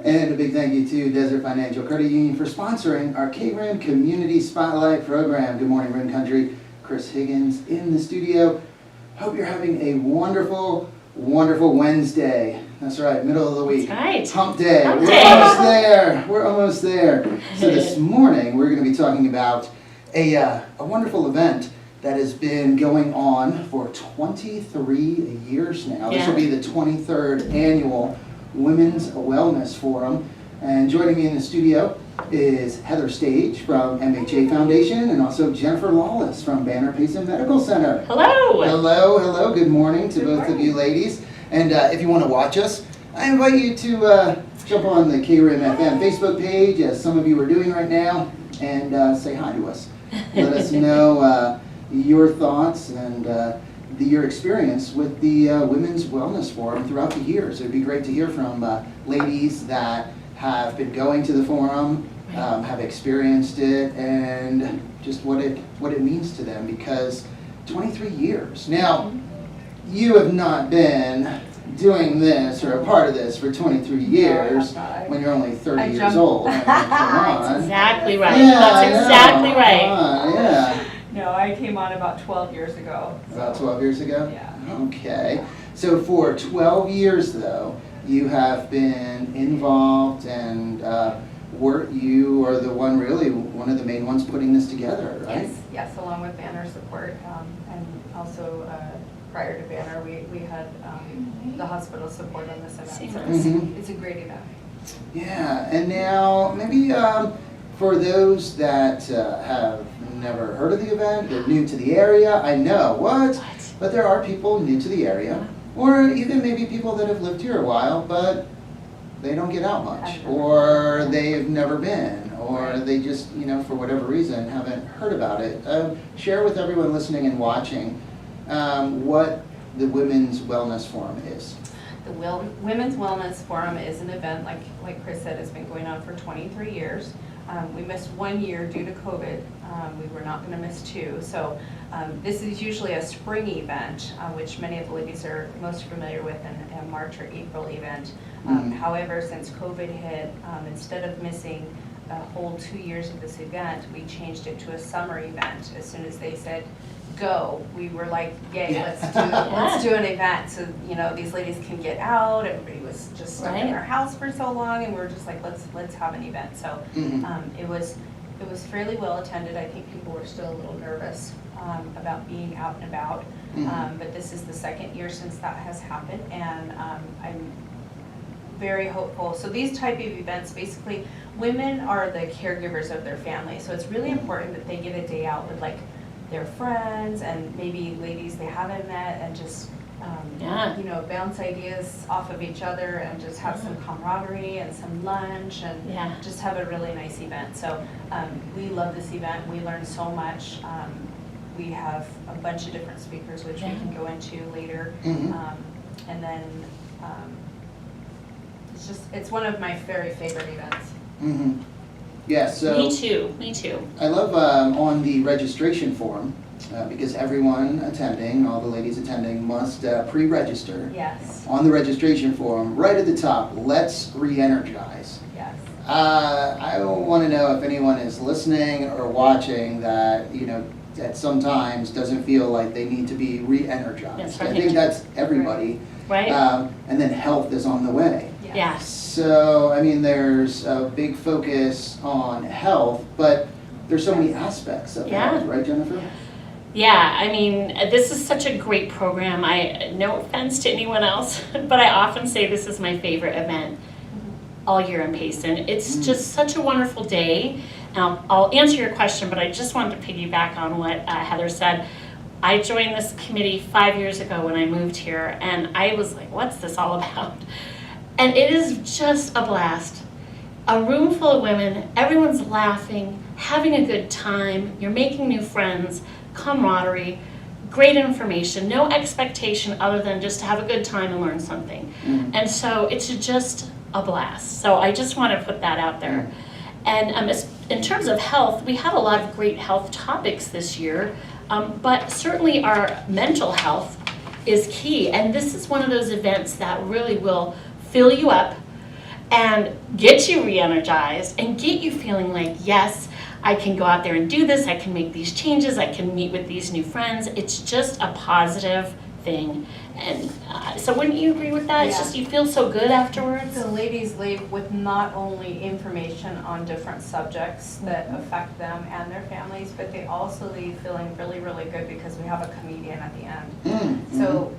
And a big thank you to Desert Financial Credit Union for sponsoring our KRIM Community Spotlight program. Good morning, Rim Country. Chris Higgins in the studio. Hope you're having a wonderful, wonderful Wednesday. That's right, middle of the week. That's right. Hump day. Hump We're day. almost there. We're almost there. So this morning we're going to be talking about a wonderful event that has been going on for 23 years now. This will be the 23rd annual Women's Wellness Forum. And joining me in the studio is Heather Stage from MHA Foundation and also Jennifer Lawless from Banner Payson Medical Center. Hello. Hello, hello. Good morning to both of you ladies. And if you want to watch us, I invite you to jump on the KRIM FM Facebook page, as some of you are doing right now, and say hi to us. Let us know your thoughts and your experience with the Women's Wellness Forum throughout the years. It would be great to hear from ladies that have been going to the forum, have experienced it, and just what it means to them, because 23 years. Now, you have not been doing this or a part of this for 23 years when you're only 30 years old. I mean, come on. Exactly right. Yeah, That's exactly right. Come on, yeah. No, I came on about 12 years ago. About 12 years ago? Yeah. Okay. So for 12 years, though, you have been involved, and you are the one, really, one of the main ones putting this together, right? Yes, along with Banner support, and also prior to Banner, we had the hospital support on this event, so it's a great event. Yeah, and now maybe for those that have never heard of the event, they're new to the area, I know, but there are people new to the area, or even maybe people that have lived here a while, but they don't get out much, or they've never been, or they just, for whatever reason, haven't heard about it. Share with everyone listening and watching what the Women's Wellness Forum is. The Women's Wellness Forum is an event, like Chris said, has been going on for 23 years. We missed 1 year due to COVID. We were not going to miss 2. So this is usually a spring event, which many of the ladies are most familiar with, in a March or April event. However, since COVID hit, instead of missing a whole 2 years of this event, we changed it to a summer event. As soon as they said go, we were like, yay, let's do an event, so these ladies can get out. Everybody was just stuck in their house for so long, and we were just like, let's have an event. So it was fairly well attended. I think people were still a little nervous about being out and about, but this is the second year since that has happened, and I'm very hopeful. So these type of events, basically, women are the caregivers of their family, so it's really important that they get a day out with their friends and maybe ladies they haven't met, and just bounce ideas off of each other, and just have some camaraderie and some lunch, and just have a really nice event. So we love this event. We learn so much. We have a bunch of different speakers, which we can go into later, and then it's one of my very favorite events. Yeah, so Me too. I love on the registration form, because everyone attending, all the ladies attending, must pre-register. Yes. On the registration form, right at the top, let's re-energize. Yes. I want to know if anyone is listening or watching that, that sometimes doesn't feel like they need to be re-energized. I think that's everybody. Right. And then health is on the way. Yes. So, I mean, there's a big focus on health, but there's so many aspects of health, right, Jennifer? Yeah, I mean, this is such a great program. No offense to anyone else, but I often say this is my favorite event all year in Payson. It's just such a wonderful day. I'll answer your question, but I just wanted to piggyback on what Heather said. I joined this committee 5 years ago when I moved here, and I was like, what's this all about? And it is just a blast. A room full of women, everyone's laughing, having a good time, you're making new friends, camaraderie, great information, no expectation other than just to have a good time and learn something. And so it's just a blast. So I just want to put that out there. And in terms of health, we have a lot of great health topics this year, but certainly our mental health is key. And this is one of those events that really will fill you up and get you re-energized and get you feeling like, yes, I can go out there and do this, I can make these changes, I can meet with these new friends. It's just a positive thing. And so wouldn't you agree with that? It's Yeah. just you feel so good afterwards. The ladies leave with not only information on different subjects that affect them and their families, but they also leave feeling really, really good because we have a comedian at the end. So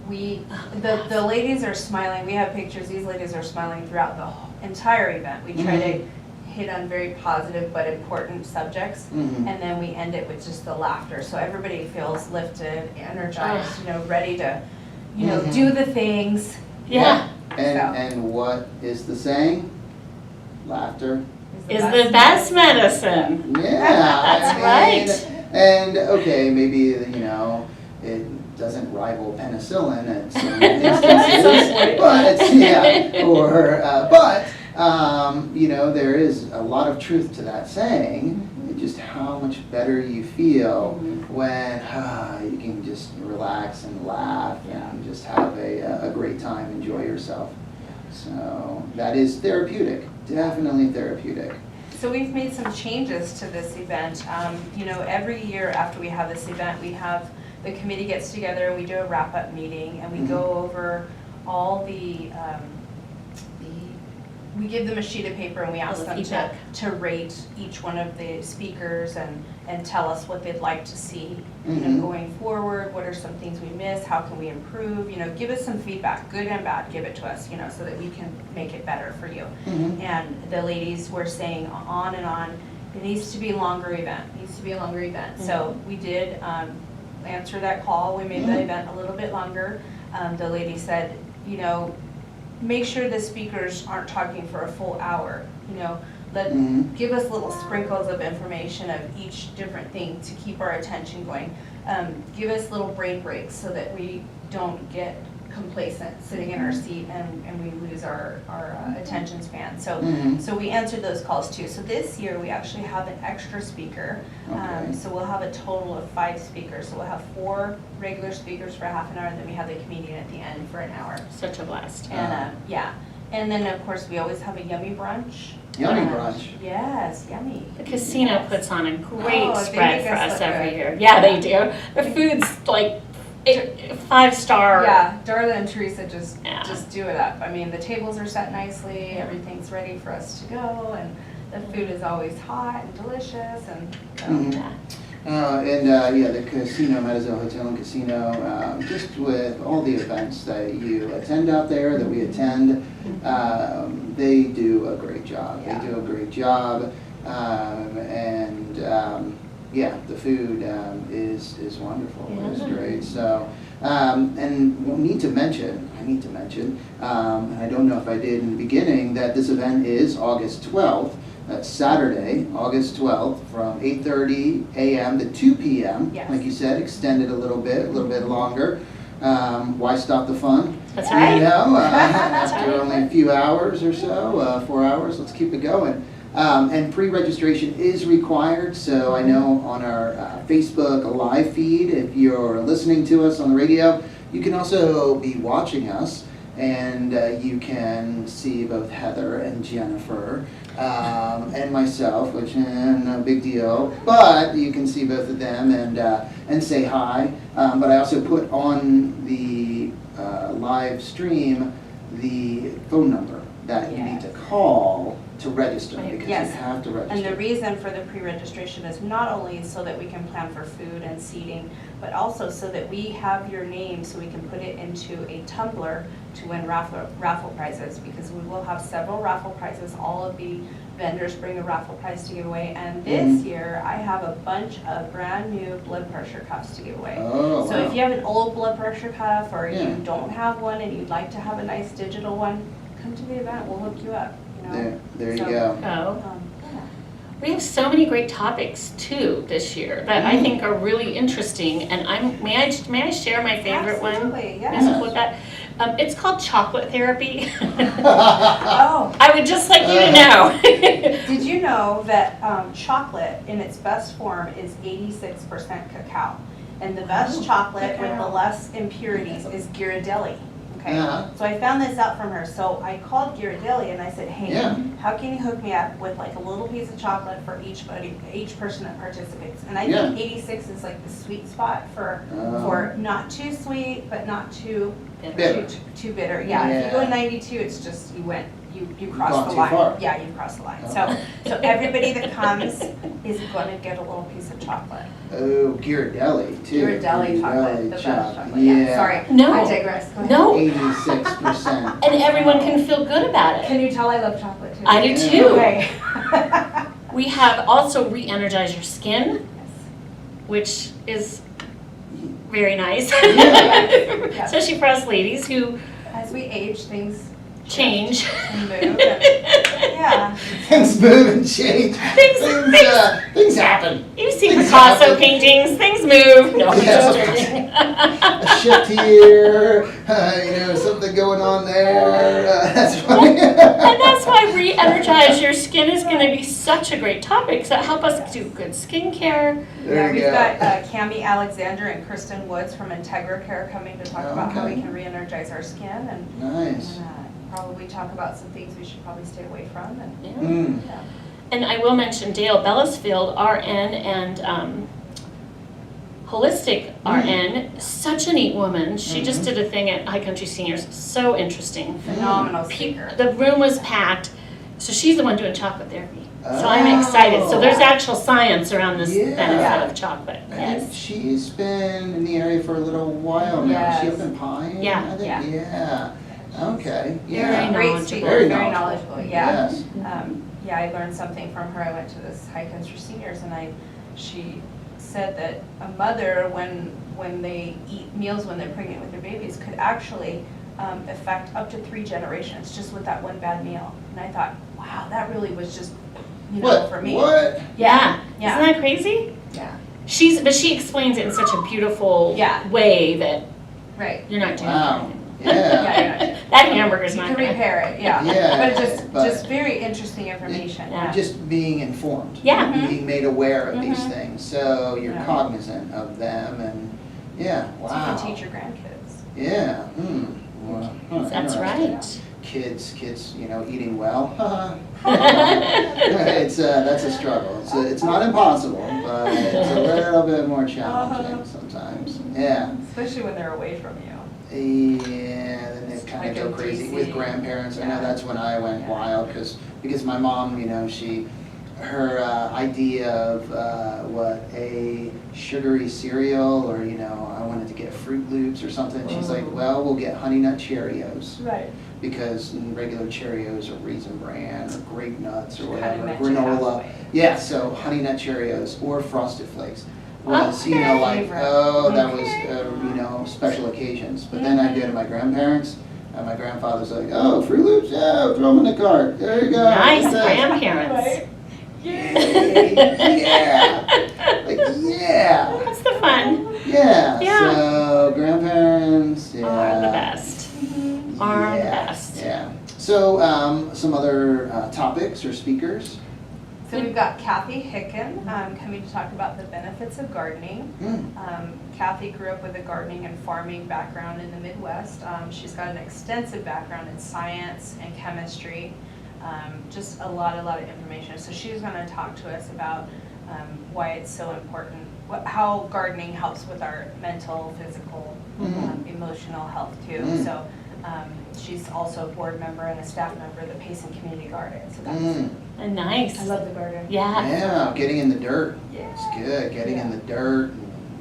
the ladies are smiling. We have pictures. These ladies are smiling throughout the whole entire event. We try to hit on very positive but important subjects, and then we end it with just the laughter. So everybody feels lifted, energized, ready to, do the things. Yeah. And what is the saying? Laughter Is the best medicine. Yeah. That's right. And okay, maybe, it doesn't rival penicillin at some instances, but there is a lot of truth to that saying. Just how much better you feel when you can just relax and laugh and just have a great time, enjoy yourself. So that is therapeutic, definitely therapeutic. So we've made some changes to this event. Every year after we have this event, the committee gets together, we do a wrap-up meeting, and we go over all we give them a sheet of paper and we ask them to rate each one of the speakers and tell us what they'd like to see going forward. What are some things we miss? How can we improve? Give us some feedback, good and bad, give it to us, so that we can make it better for you. And the ladies were saying on and on, it needs to be a longer event, So we did answer that call. We made the event a little bit longer. The lady said, make sure the speakers aren't talking for a full hour. Give us little sprinkles of information of each different thing to keep our attention going. Give us little brain breaks so that we don't get complacent sitting in our seat and we lose our attention span. So we answered those calls too. So this year we actually have an extra speaker. So we'll have a total of 5 speakers. So we'll have 4 regular speakers for half an hour, and then we have the comedian at the end for an hour. Such a blast. And and then of course we always have a yummy brunch. Yummy brunch. Yes, yummy. The casino puts on a great they spread make for us us look every good. year. Yeah, they do. The food's like 5-star. Yeah, Darla and Teresa just Yeah. do it up. I mean, the tables are set nicely, everything's ready for us to go, and the food is always hot and delicious, and the casino, Mazatzal Hotel Casino, just with all the events that you attend out there, that we attend, they do a great job. Yeah. They do a great job, the food is wonderful. It's great. So, and I need to mention, and I don't know if I did in the beginning, that this event is August 12th. That's Saturday, August 12th, from 8:30 a.m. to 2 p.m. Yes. Like you said, extended a little bit longer. Why stop the fun? That's right. After only a few hours or so, 4 hours, let's keep it going. And pre-registration is required, so I know on our Facebook live feed, if you're listening to us on the radio, you can also be watching us, and you can see both Heather and Jennifer and myself, which no big deal, but you can see both of them and say hi. But I also put on the live stream the phone number that you need to call to register, because you have to register. And the reason for the pre-registration is not only so that we can plan for food and seating, but also so that we have your name so we can put it into a tumbler to win raffle prizes, because we will have several raffle prizes. All of the vendors bring a raffle prize to give away, and this year I have a bunch of brand new blood pressure cuffs to give away. Oh, so wow. if you have an old blood pressure cuff, or you don't have one and you'd like to have a nice digital one, come to the event, we'll hook you up. There you go. We have so many great topics too this year that I think are really interesting, and may I share my favorite one? Absolutely, yes. It's called chocolate therapy. Oh. I would just like you to know. Did you know that chocolate in its best form is 86% cacao? And the best chocolate with the less impurities is Ghirardelli. Okay, so I found this out from her. So I called Ghirardelli and I said, hey, how can you hook me up with like a little piece of chocolate for each person that participates? And I think 86 is like the sweet spot for not too sweet, but not too bitter. Too bitter. Yeah, if you go 92, it's just you cross the line. Far. Yeah, you cross the line. So everybody that comes is going to get a little piece of chocolate. Oh, Ghirardelli too. Ghirardelli chocolate, the best chocolate. Yeah. Sorry, No. I digress. Go ahead. No. 86%. And everyone can feel good about it. Can you tell I love chocolate too? I do too. Okay. We have also re-energize your skin, which is very nice. Yeah. Especially for us ladies who As we age, things change. and move. Yeah. Things move and change. Things happen. You see Things Picasso happen. paintings, things move. No, I'm just kidding. A shift here, something going on there. That's funny. And that's why re-energize your skin is going to be such a great topic. So help us do good skincare. There you We've go. got Cami Alexander and Kristen Woods from Integra Care coming to talk about how we can re-energize our skin and Nice. probably talk about some things we should probably stay away from. And, Yeah. yeah. And I will mention Dale Bellisfield, RN and Holistic RN, such a neat woman. She just did a thing at High Country Seniors, so interesting. Phenomenal speaker. The room was packed, so she's the one doing chocolate therapy. So I'm excited. So there's actual science around this benefit of chocolate. I think Yes. she's been in the area for a little while now. Is she up Yes. in Pine? Yeah. I think? Yeah. Okay. Very Yeah. Great knowledgeable. speaker, Very very knowledgeable. knowledgeable, yeah. Yes. Yeah, I learned something from her. I went to this High Country Seniors and she said that a mother, when they eat meals when they're pregnant with their babies, could actually affect up to 3 generations just with that one bad meal. And I thought, wow, that really was just, for me. What? Yeah. Yeah. Isn't that crazy? Yeah. But she explains it in such a beautiful Yeah. way that Right. you're not doing Wow. anything. Yeah. Yeah, you're not. That hamburger's You not can gonna. repair it, yeah. Yeah, But but- just very interesting information. Yeah. Just being informed. Yeah. Being made aware of these Mhm. things, so you're Yeah. cognizant of them, and wow. So you can teach your grandkids. Yeah. Well, That's interesting. right. Kids, eating well. It's that's a struggle. It's not impossible, but it's a little bit more challenging sometimes. Yeah. Especially when they're away from you. Yeah, then they kind of Like go in crazy DC. with grandparents. I know Yeah. that's when I went Yeah. wild because my mom, her idea of what a sugary cereal or I wanted to get Fruit Loops or something. She's like, well, we'll get Honey Nut Cheerios Right. because regular Cheerios are Raisin Bran or Grape Nuts or Kinda whatever, met you granola. halfway. Yeah, so Honey Nut Cheerios or Frosted Flakes was, Okay. that was, special occasions. But then I go to my grandparents, and my grandfather's like, oh, Fruit Loops? Yeah, throw them in the cart. There you go. Nice What's that? grandparents. Yeah. Like, yeah. That's the fun. Yeah. Yeah. So, grandparents, yeah. Are the best. Are the Yeah, best. Yeah. So, some other topics or speakers? So we've got Kathy Hicken coming to talk about the benefits of gardening. Kathy grew up with a gardening and farming background in the Midwest. She's got an extensive background in science and chemistry, just a lot of information. So she's going to talk to us about why it's so important, how gardening helps with our mental, physical, emotional health too. So she's also a board member and a staff member of the Payson Community Garden. So that's, Nice. I love the garden. Yeah. Yeah, getting in the dirt. Yeah. It's good. Getting in the dirt.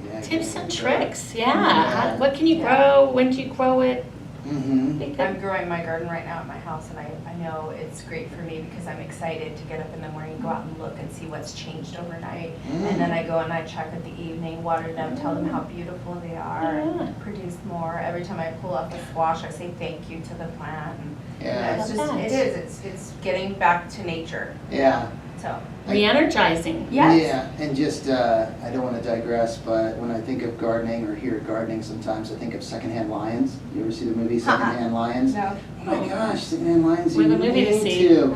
Yeah, Tips getting and in the tricks. Yeah. Yeah. What can you Yeah. grow? When do you grow it? dirt. Mm-hmm. Be I'm good. growing my garden right now at my house, and I know it's great for me because I'm excited to get up in the morning, go out and look and see what's changed overnight. And then I go and I check at the evening, water them, tell them how beautiful they are, Yeah. and produce more. Every time I pull off a squash, I say thank you to the plant. And, Yeah. it's Love just, that. it is, it's getting back to nature. Yeah. So, Re-energizing. yes. Yeah, and just, I don't want to digress, but when I think of gardening or hear gardening, sometimes I think of Secondhand Lions. You ever see the movie Secondhand Lions? No. Oh my gosh, Secondhand Lions. We have you a movie to need see. to.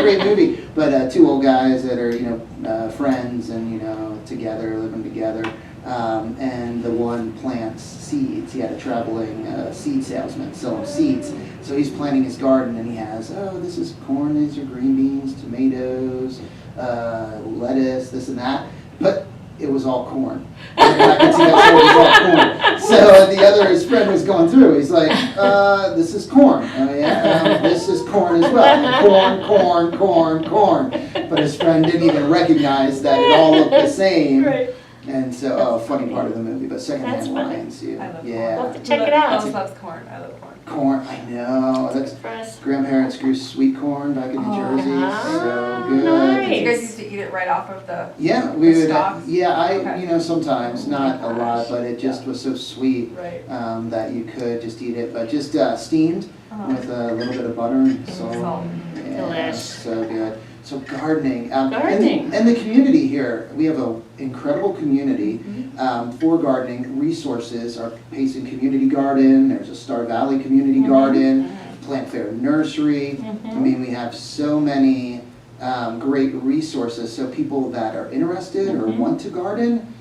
Great movie. But two old guys that are, friends and, together, living together. and the one plants seeds. He had a traveling seed salesman selling seeds. So he's planting his garden, and he has, this is corn, these are green beans, tomatoes, lettuce, this and that. But it was all corn. And I could see that it was all corn. So his friend was going through. He's like, this is corn. Oh yeah, this is corn as well. Corn. But his friend didn't even recognize that it all looked the same. Right. And so, funny part of the movie, but secondhand That's funny. wines, yeah. I love Yeah. We'll have to check it out. Alice loves corn. I love corn. Corn, I know. That's For us. grandparents grew sweet corn back in New Jersey. So good. nice. You guys used to eat it right off of the. Yeah, we The would. stalks? I sometimes, not a lot, Gosh. but it just was so sweet Right. that you could just eat it, but just steamed with a little bit of butter and salt. Salt. Yeah, Delish. so good. So gardening. Gardening. And the community here, we have an incredible community for gardening. Resources, our Payson Community Garden, there's a Star Valley Community Garden, Plant Fair Nursery. I mean, we have so many great resources. So people that are interested or want to garden,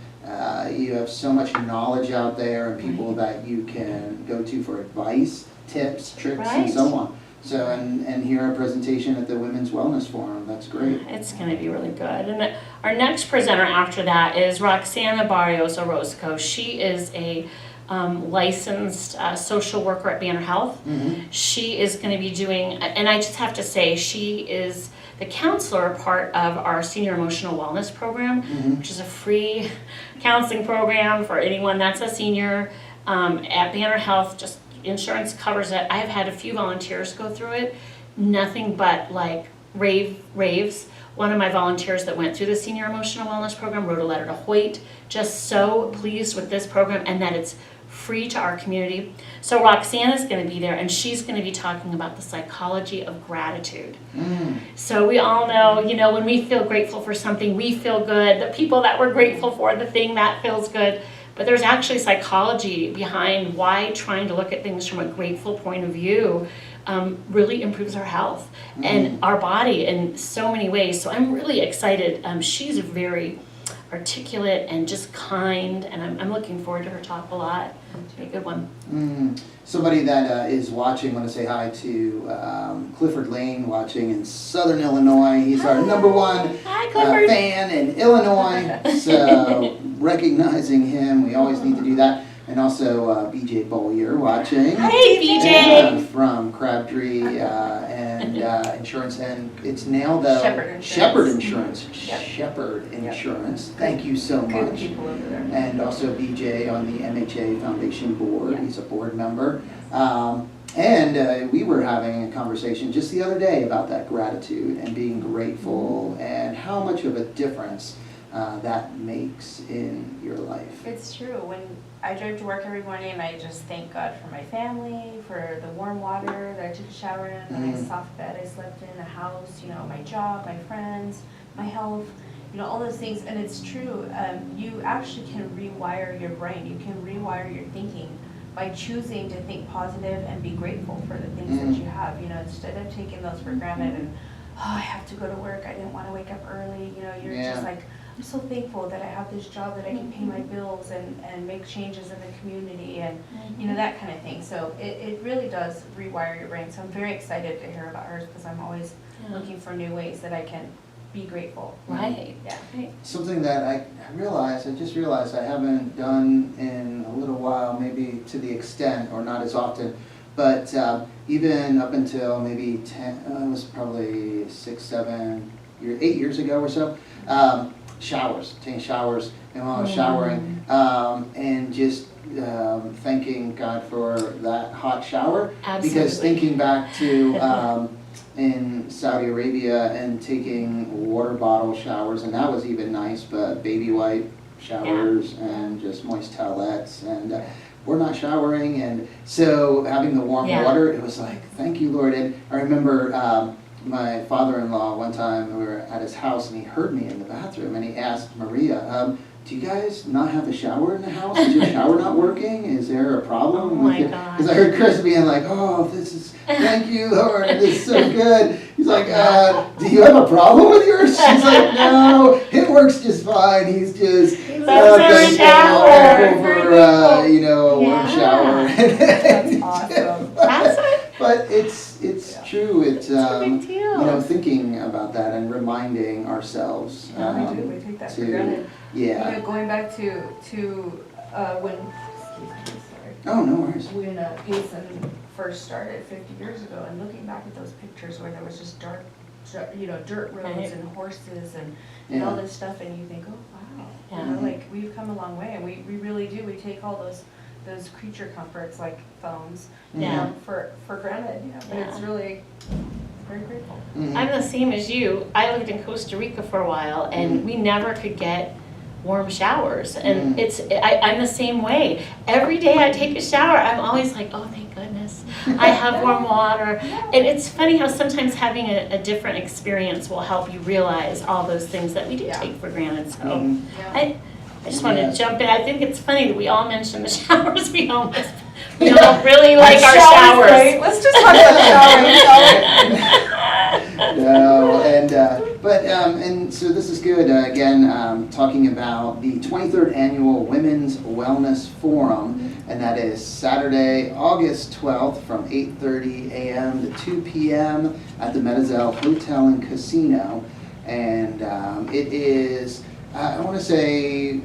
you have so much knowledge out there and people that you can go to for advice, tips, tricks, and so on. So, and hear a presentation at the Women's Wellness Forum. That's great. It's going to be really good. And our next presenter after that is Roxana Barrios Orozco. She is a licensed social worker at Banner Health. She is going to be doing, and I just have to say, she is the counselor part of our Senior Emotional Wellness Program, which is a free counseling program for anyone that's a senior at Banner Health. Just insurance covers it. I've had a few volunteers go through it. Nothing but like raves. One of my volunteers that went through the Senior Emotional Wellness Program wrote a letter to Hoyt, just so pleased with this program and that it's free to our community. So Roxana's going to be there, and she's going to be talking about the psychology of gratitude. So we all know, when we feel grateful for something, we feel good. The people that we're grateful for, the thing that feels good. But there's actually psychology behind why trying to look at things from a grateful point of view really improves our health and our body in so many ways. So I'm really excited. She's very articulate and just kind, and I'm looking forward to her talk a lot. It'll be a good one. Somebody that is watching, I want to say hi to Clifford Lane, watching in Southern Illinois. He's our number one fan in Illinois. So recognizing him, we always need to do that. And also BJ Bollier watching. Hey, BJ! From Crabtree and Insurance, and it's now the Shepherd Insurance. Shepherd Insurance. Thank you so much. Good people over there. And also BJ on the MHA Foundation board. He's a board member. And we were having a conversation just the other day about that gratitude and being grateful and how much of a difference that makes in your life. It's true. When I drive to work every morning and I just thank God for my family, for the warm water that I took a shower in, the nice soft bed I slept in, the house, my job, my friends, my health, all those things. And it's true. You actually can rewire your brain. You can rewire your thinking by choosing to think positive and be grateful for the things that you have. Instead of taking those for granted and, I have to go to work, I didn't want to wake up early, you're just like, I'm so thankful that I have this job that I can pay my bills and make changes in the community and, that kind of thing. So it really does rewire your brain. So I'm very excited to hear about hers because I'm always looking for new ways that I can be grateful. Right. Yeah. Something that I just realized I haven't done in a little while, maybe to the extent or not as often, but even up until maybe 10, it was probably 8 years ago or so, taking showers, and while I was showering, and just thanking God for that hot shower. Absolutely. Because thinking back to in Saudi Arabia and taking water bottle showers, and that was even nice, but baby wipe showers and just moist towelettes, and we're not showering, and so having the warm water, it was like, thank you, Lord. And I remember my father-in-law, one time we were at his house and he heard me in the bathroom and he asked Maria, do you guys not have a shower in the house? Is your shower not working? Is there a problem with it? Because I heard Chris being like, thank you, Lord, this is so good. He's like, do you have a problem with yours? She's like, no, it works just fine. He's just That's our shower. Over, you know, a warm Yeah. shower. That's awesome. That's what, But it's true. It's a big deal. you know, thinking about that and reminding ourselves. Yeah, we do, we take that for to- granted. You Yeah. know, going back to when, excuse me, sorry. Oh, no worries. When Payson first started 50 years ago, and looking back at those pictures where there was just dirt roads Right. and horses and all Yeah. this stuff, and you think, oh, wow. Yeah. You know, like, we've come a long way, and we really do. We take all those creature comforts like phones Yeah. for granted, you know, but it's Yeah. really very grateful. Mhm. I'm the same as you. I lived in Costa Rica for a while, and we never could get warm showers. And I'm the same way. Every day I take a shower, I'm always like, oh, thank goodness, I have warm water. And it's funny how sometimes having a different experience will help you realize all those things that we do Yeah. take for granted. So Mhm. I just want Yeah. to jump in. I think it's funny that we all mention the showers. We all really like our showers. Right? Let's just talk about showers. No, and so this is good. Again, talking about the 23rd Annual Women's Wellness Forum, and that is Saturday, August 12th from 8:30 a.m. to 2 p.m. at the Mazatzal Hotel and Casino. And it is, I want to say,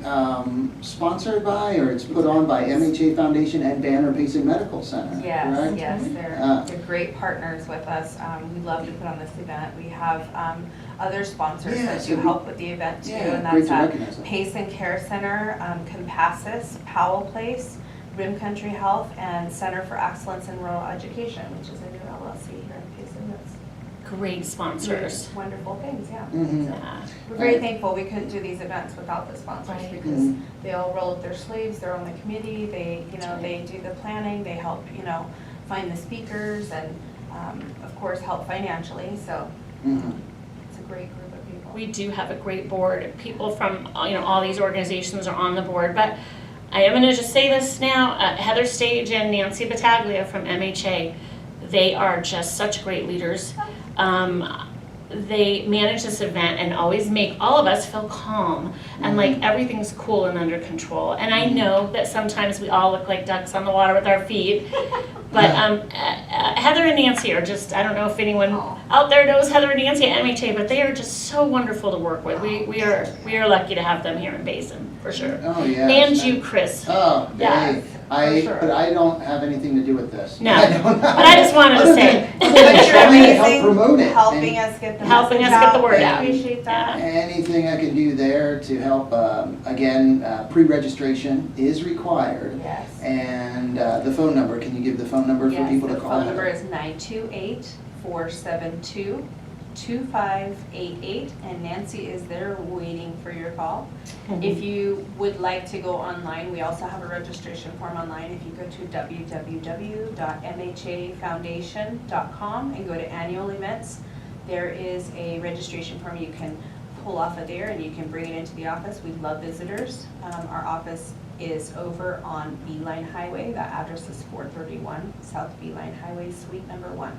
sponsored by, or it's put on by MHA Foundation and Banner Payson Medical Center, Yes, correct? yes, they're great partners with us. We love to put on this event. We have other sponsors Yeah, that so do help with the event too, Yeah, and great that's to recognize them. Payson Care Center, Compassus, Powell Place, Rim Country Health, and Center for Excellence in Rural Education, which is a new LLC here in Payson that's Great doing sponsors. wonderful things, yeah. Mhm. So Yeah. we're very thankful we couldn't do these events without the sponsors Right. because Mhm. they all roll up their sleeves, they're on the committee, they, you know, That's they do the planning, they help, you know, find the speakers and, of course, help financially, so Mhm. it's a great group of people. We do have a great board. People from, all these organizations are on the board, but I am gonna just say this now, Heather Stage and Nancy Battaglia from MHA, they are just such great leaders. They manage this event and always make all of us feel calm and like everything's cool and under control. And I know that sometimes we all look like ducks on the water with our feet, but Heather and Nancy are just, I don't know if anyone out there knows Heather and Nancy at MHA, but they are just so wonderful to work with. We are lucky to have them here in Basin, for sure. Oh, yeah. And you, Chris. Oh, Yeah, hey, for sure. but I don't have anything to do with this. No, I don't- but I just wanted to other say. than- But other than you're trying to help amazing, promote it. helping and us get the Helping message us get the out. word We out. appreciate that. Anything I can do there to help, again, pre-registration is required. Yes. And the phone number, can you give the phone number for Yes, people to the call? phone number is 928-472-2588, and Nancy is there waiting for your call. If you would like to go online, we also have a registration form online. If you go to www.mhafoundation.com and go to annual events, there is a registration form you can pull off of there and you can bring it into the office. We love visitors. Our office is over on Beeline Highway. That address is 431 South Beeline Highway, Suite number 1.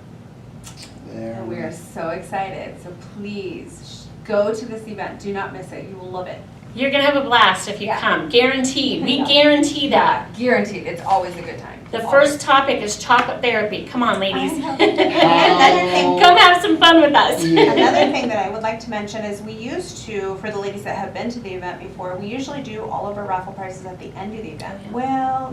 There. And we are so excited. So please go to this event. Do not miss it. You will love it. You're gonna have a blast if you Yeah. come, guaranteed. We Yeah. guarantee that. Guaranteed. It's always a good time. The Always. first topic is chocolate therapy. Come on, ladies. I know. Another thing- Come have some fun with us. Yeah. Another thing that I would like to mention is we used to, for the ladies that have been to the event before, we usually do all of our raffle prizes at the end of the event. Yeah. Well,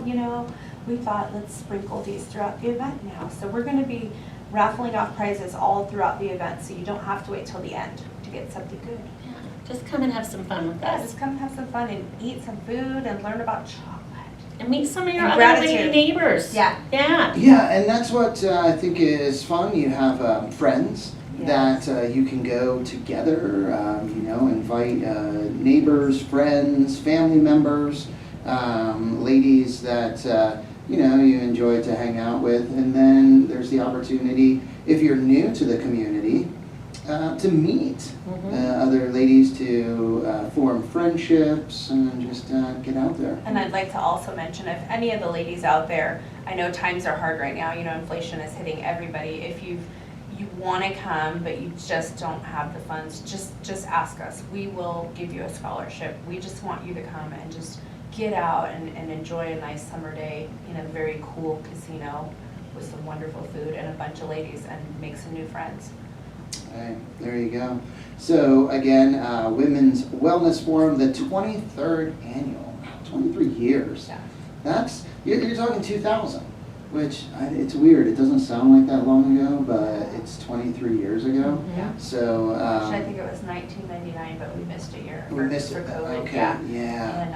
we thought let's sprinkle these throughout the event now. So we're going to be raffling off prizes all throughout the event, so you don't have to wait till the end to get something good. Just come and have some fun with Yeah, us. just come have some fun and eat some food and learn about chocolate. And meet some of your And other lady gratitude. neighbors. Yeah. Yeah. Yeah, and that's what I think is fun. You have friends Yes. that you can go together, invite neighbors, friends, family members, ladies that, you enjoy to hang out with. And then there's the opportunity, if you're new to the community, to meet other ladies, to form friendships, and just get out there. And I'd like to also mention, if any of the ladies out there, I know times are hard right now, inflation is hitting everybody. If you want to come, but you just don't have the funds, just ask us. We will give you a scholarship. We just want you to come and just get out and enjoy a nice summer day in a very cool casino with some wonderful food and a bunch of ladies and make some new friends. Hey, there you go. So again, Women's Wellness Forum, the 23rd annual, 23 years. Yeah. That's, you're talking 2000, which it's weird. It doesn't sound like that long ago, but it's 23 years ago. Yeah. So. Actually, I think it was 1999, but we missed a year We missed for it. COVID. Okay. Yeah. And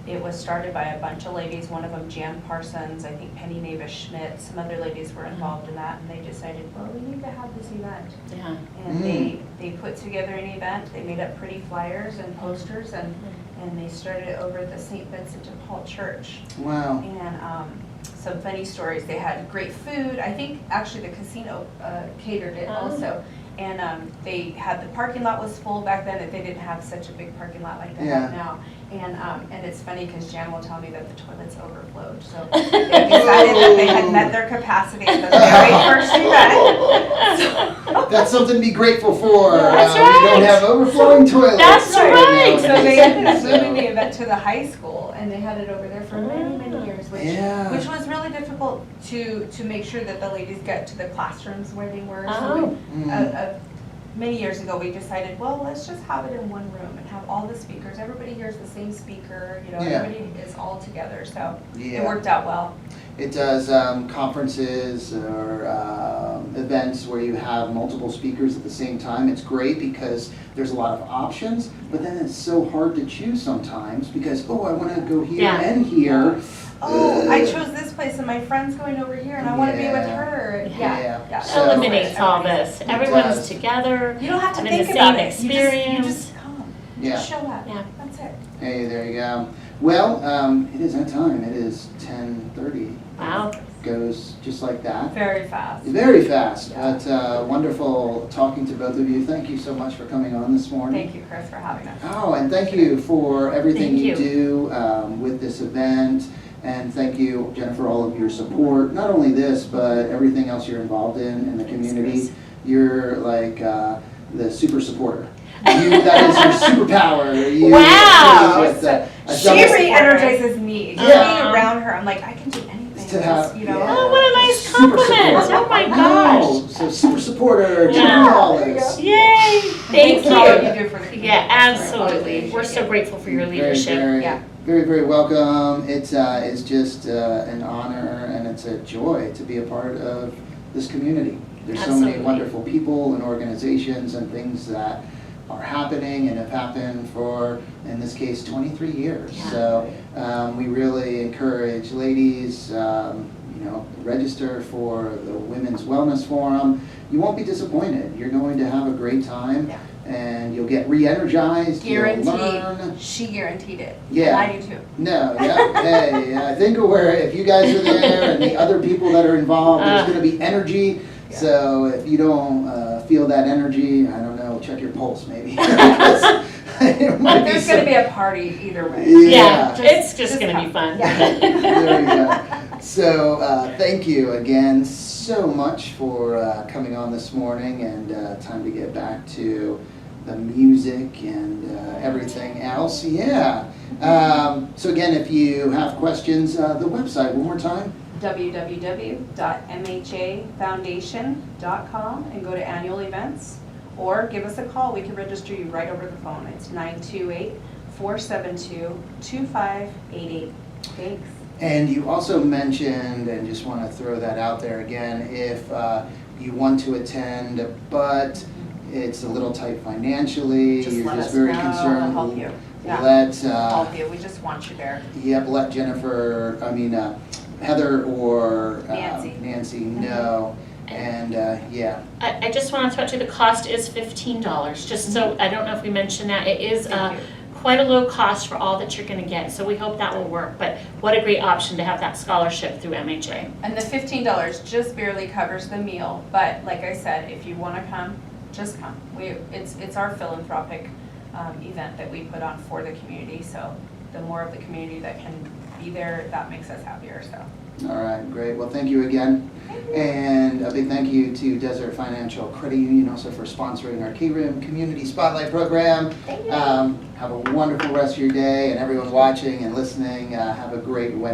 it was started by a bunch of ladies, one of them Jan Parsons, I think Penny Navis Schmidt, some other ladies were involved in that, and they decided, well, we need to have this event. Yeah. And they put together an event, they made up pretty flyers and posters, and they started it over at the St. Vincent de Paul Church. Wow. And some funny stories, they had great food, I think actually the casino catered it also. And they had, the parking lot was full back then, they didn't have such a big parking lot like they have now. And it's funny because Jan will tell me that the toilets overflowed. So they decided that they had met their capacity at the very first event. That's something to be grateful for. That's We right. don't have overflowing toilets. That's right. So they ended up So- moving the event to the high school, and they had it over there for many, many years, which was really difficult to make sure that the ladies got to the classrooms where they were. So many years ago, we decided, well, let's just have it in one room and have all the speakers. Everybody hears the same speaker, everybody is all together. So it worked out well. It does conferences or events where you have multiple speakers at the same time. It's great because there's a lot of options, but then it's so hard to choose sometimes because, I want to go here and here. Oh, I chose this place and my friend's going over here and I want to be with her. Yeah. So- Eliminates all this. Everyone's does. together. You don't have to having think the about same it. You experience. just come. Yeah. Just show up. Yeah. That's it. Hey, there you go. Well, it is that time. It is 10:30. Wow. Goes just like that. Very fast. Very fast, Yeah. but wonderful talking to both of you. Thank you so much for coming on this morning. Thank you, Chris, for having us. Oh, and thank you for everything Thank you you. do with this event. And thank you, Jennifer, all of your support. Not only this, but everything else you're involved in the community. Chris. You're like the super supporter. That is your superpower. You, Wow. with, She re-energizes me. Just Yeah. being around her, I'm like, I can do anything. To have- Just, you know. yeah. Oh, what a nice Super compliment. support. Oh my No, gosh. so super supporter, Yeah. Jennifer Lawless. Yay. Thank Thanks for all you. you do for the community. Yeah, absolutely. We're so grateful for your leadership. Very, Yeah. very welcome. It's just an honor and it's a joy to be a part of this community. There's so many Absolutely. wonderful people and organizations and things that are happening and have happened for, in this case, 23 years. Yeah. So we really encourage ladies, register for the Women's Wellness Forum. You won't be disappointed. You're going to have a great time. Yeah. And you'll get re-energized, you'll learn. Guaranteed. She guaranteed it. Yeah. And I do too. No, yeah, hey, I think where if you guys are there and the other people that are involved, there's going to be energy. Yeah. So if you don't feel that energy, I don't know, check your pulse maybe. Because it might But there's some- going to be a party either way. Yeah. It's just going to be come. fun. There you go. So thank you again so much for coming on this morning, and time to get back to the music and everything else. Yeah. So again, if you have questions, the website one more time. www.mhafoundation.com and go to annual events, or give us a call. We can register you right over the phone. It's 928-472-2588. Thanks. And you also mentioned, and just want to throw that out there again, if you want to attend, but it's a little tight financially, Just you're let just us very know. concerned. We'll help you. Yeah. Let Help you. We just want you there. let Jennifer, Heather or Nancy. know. And yeah, I just want to touch on the cost is $15. Just so, I don't know if we mentioned that. It is Thank you. quite a low cost for all that you're going to get. So we hope that will work. But what a great option to have that scholarship through MHA. And the $15 just barely covers the meal, but like I said, if you want to come, just come. It's our philanthropic event that we put on for the community, so the more of the community that can be there, that makes us happier, so. all right, great. Well, thank you again. Thank And a big thank you to Desert Financial Credit Union also for sponsoring our KRIM Community Spotlight Program. Thank you. Have a wonderful rest of your day, and everyone watching and listening, have a great Wednesday.